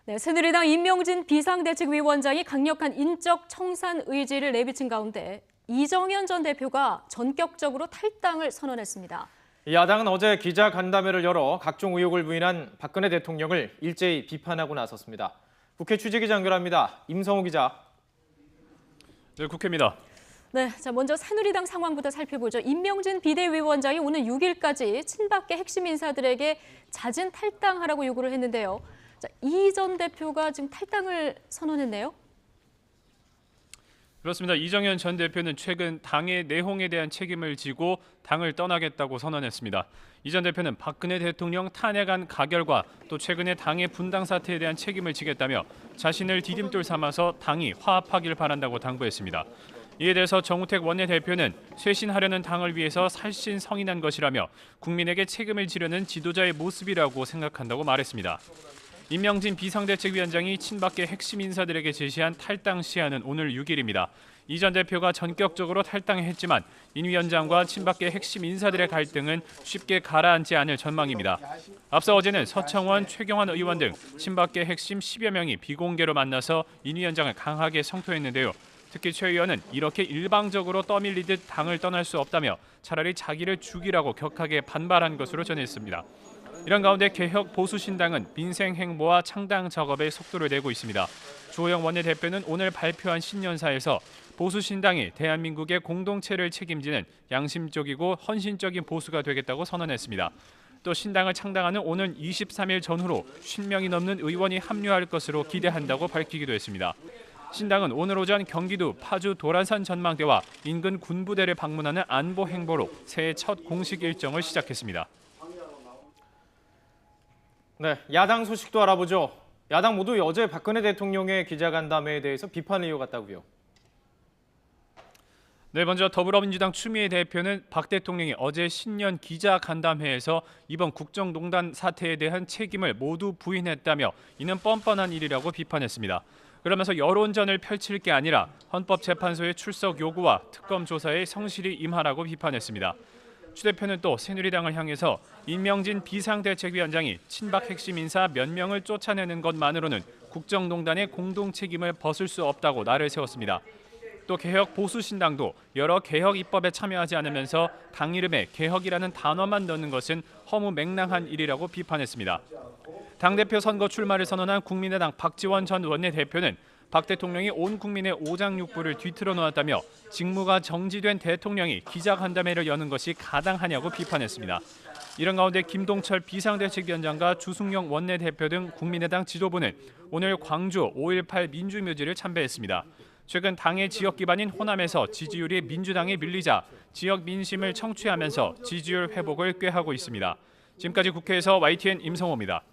네, 새누리당 임명진 비상대책위원장이 강력한 인적 청산 의지를 내비친 가운데 이정현 전 대표가 전격적으로 탈당을 선언했습니다. 야당은 어제 기자간담회를 열어 각종 의혹을 부인한 박근혜 대통령을 일제히 비판하고 나섰습니다. 국회 취재기자 연결합니다. 임성호 기자. 네, 국회입니다. 네, 자 먼저 새누리당 상황부터 살펴보죠. 임명진 비대위원장이 오는 6일까지 친박계 핵심 인사들에게 자진 탈당하라고 요구를 했는데요. 자, 이 전 대표가 지금 탈당을 선언했네요. 그렇습니다. 이정현 전 대표는 최근 당의 내홍에 대한 책임을 지고 당을 떠나겠다고 선언했습니다. 이 전 대표는 박근혜 대통령 탄핵안 가결과 또 최근의 당의 분당 사태에 대한 책임을 지겠다며 자신을 디딤돌 삼아서 당이 화합하길 바란다고 당부했습니다. 이에 대해서 정우택 원내대표는 쇄신하려는 당을 위해서 살신성인한 것이라며 국민에게 책임을 지려는 지도자의 모습이라고 생각한다고 말했습니다. 임명진 비상대책위원장이 친박계 핵심 인사들에게 제시한 탈당 시한은 오늘 6일입니다. 이 전 대표가 전격적으로 탈당했지만 임 위원장과 친박계 핵심 인사들의 갈등은 쉽게 가라앉지 않을 전망입니다. 앞서 어제는 서청원, 최경환 의원 등 친박계 핵심 10여 명이 비공개로 만나서 임 위원장을 강하게 성토했는데요. 특히 최 의원은 이렇게 일방적으로 떠밀리듯 당을 떠날 수 없다며 차라리 자기를 죽이라고 격하게 반발한 것으로 전했습니다. 이런 가운데 개혁 보수신당은 민생 행보와 창당 작업에 속도를 내고 있습니다. 주호영 원내대표는 오늘 발표한 신년사에서 보수신당이 대한민국의 공동체를 책임지는 양심적이고 헌신적인 보수가 되겠다고 선언했습니다. 또 신당을 창당하는 오는 23일 전후로 50명이 넘는 의원이 합류할 것으로 기대한다고 밝히기도 했습니다. 신당은 오늘 오전 경기도 파주 도란산 전망대와 인근 군부대를 방문하는 안보 행보로 새해 첫 공식 일정을 시작했습니다. 네, 야당 소식도 알아보죠. 야당 모두 어제 박근혜 대통령의 기자간담회에 대해서 비판을 이어갔다고요. 네, 먼저 더불어민주당 추미애 대표는 박 대통령이 어제 신년 기자간담회에서 이번 국정농단 사태에 대한 책임을 모두 부인했다며 이는 뻔뻔한 일이라고 비판했습니다. 그러면서 여론전을 펼칠 게 아니라 헌법재판소의 출석 요구와 특검 조사에 성실히 임하라고 비판했습니다. 추 대표는 또 새누리당을 향해서 임명진 비상대책위원장이 친박 핵심 인사 몇 명을 쫓아내는 것만으로는 국정농단의 공동 책임을 벗을 수 없다고 날을 세웠습니다. 또 개혁 보수신당도 여러 개혁 입법에 참여하지 않으면서 당 이름에 개혁이라는 단어만 넣는 것은 허무맹랑한 일이라고 비판했습니다. 당대표 선거 출마를 선언한 국민의당 박지원 전 원내대표는 박 대통령이 온 국민의 오장육부를 뒤틀어 놓았다며 직무가 정지된 대통령이 기자간담회를 여는 것이 가당하냐고 비판했습니다. 이런 가운데 김동철 비상대책위원장과 주승용 원내대표 등 국민의당 지도부는 오늘 광주 5.18 민주묘지를 참배했습니다. 최근 당의 지역 기반인 호남에서 지지율이 민주당에 밀리자 지역 민심을 청취하면서 지지율 회복을 꾀하고 있습니다. 지금까지 국회에서 YTN 임성호입니다.